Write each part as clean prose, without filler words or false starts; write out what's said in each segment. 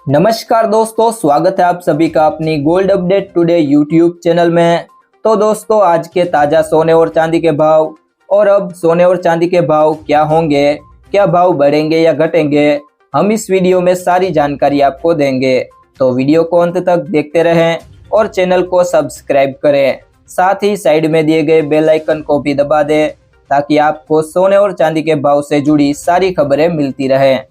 नमस्कार दोस्तों, स्वागत है आप सभी का अपनी gold update today YouTube channel में। तो दोस्तों, आज के ताज़ा सोने और चांदी के भाव और अब सोने और चांदी के भाव क्या होंगे, क्या भाव बढ़ेंगे या घटेंगे, हम इस वीडियो में सारी जानकारी आपको देंगे। तो वीडियो को अंत तक देखते रहें और चैनल को सब्सक्राइब करें। साथ ही साइड में दिए गए बेल आइकन को भी दबा दें ताकि आपको सोने और चांदी के भाव से जुड़ी सारी खबरें मिलती रहें।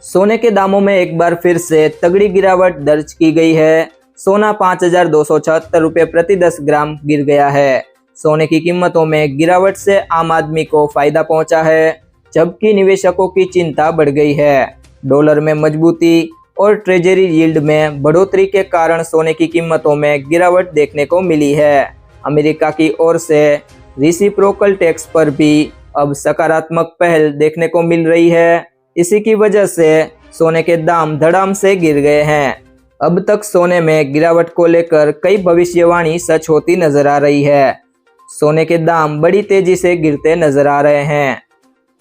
सोने के दामों में एक बार फिर से तगड़ी गिरावट दर्ज की गई है। सोना 5,276 रुपये प्रति 10 ग्राम गिर गया है। सोने की कीमतों में गिरावट से आम आदमी को फायदा पहुंचा है, जबकि निवेशकों की चिंता बढ़ गई है। डॉलर में मजबूती और ट्रेजरी यील्ड में बढ़ोतरी के कारण सोने की कीमतों में गिरावट देखने को मिली है। अमेरिका की ओर से रेसिप्रोकल टैक्स पर भी अब सकारात्मक पहल देखने को मिल रही है। इसी की वजह से सोने के दाम धड़ाम से गिर गए हैं। अब तक सोने में गिरावट को लेकर कई भविष्यवाणी सच होती नजर आ रही है। सोने के दाम बड़ी तेजी से गिरते नजर आ रहे हैं।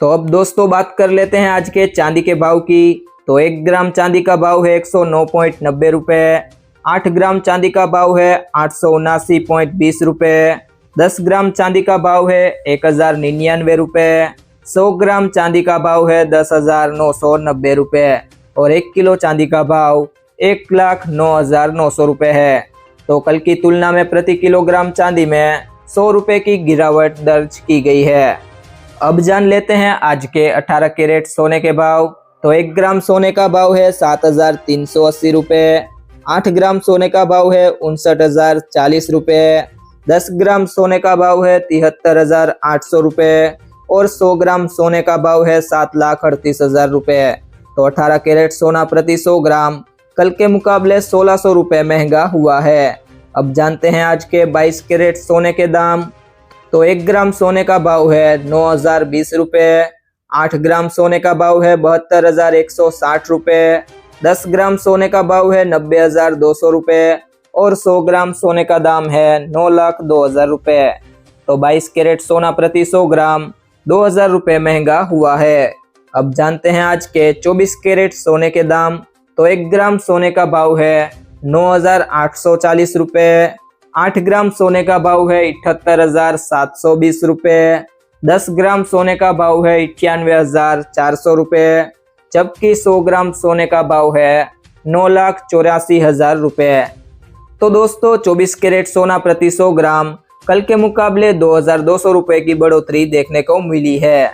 तो अब दोस्तों बात कर लेते हैं आज के चांदी के भाव की। तो 1 ग्राम चांदी का भाव है 109.90 रुपये। 8 ग्राम चांदी का भाव है 879.20 रुपये। 10 ग्राम चांदी का भाव है 1,099 रुपये। 100 ग्राम चांदी का भाव है 10,990 रुपये और 1 किलो चांदी का भाव 1,09,900 रुपये है। तो कल की तुलना में प्रति किलोग्राम चांदी में 100 रुपये की गिरावट दर्ज की गई है। अब जान लेते हैं आज के 18 कैरेट सोने के भाव। तो 1 ग्राम सोने का भाव है 7,380 रुपये। 8 ग्राम सोने का भाव है 59,040 रुपये। 10 ग्राम सोने का भाव है 73,800 रुपये और 100 ग्राम सोने का भाव है 7,38,000 रुपये। तो 18 कैरेट सोना प्रति 100 ग्राम कल के मुकाबले 1,600 रुपये महंगा हुआ है। अब जानते हैं आज के 22 कैरेट सोने के दाम। तो 1 ग्राम सोने का भाव है 9,020 रुपये। 8 ग्राम सोने का भाव है 72,160 रुपये। 10 ग्राम सोने का भाव है 90,200 रुपये और 100 ग्राम सोने का दाम है 9,02,000 रुपये। तो 22 कैरेट सोना प्रति 100 ग्राम 2,000 रुपये महंगा हुआ है। अब जानते हैं आज के 24 कैरेट सोने के दाम। तो 1 ग्राम सोने का भाव है 9,840 रुपये। 8 ग्राम सोने का भाव है 78,720 रुपये। 10 ग्राम सोने का भाव है 98,400 रुपये, जबकि 100 ग्राम सोने का भाव है 9,84,000 रुपये। तो दोस्तों, 24 कैरेट सोना प्रति 100 ग्राम कल के मुकाबले 2,200 रुपये की बढ़ोतरी देखने को मिली है।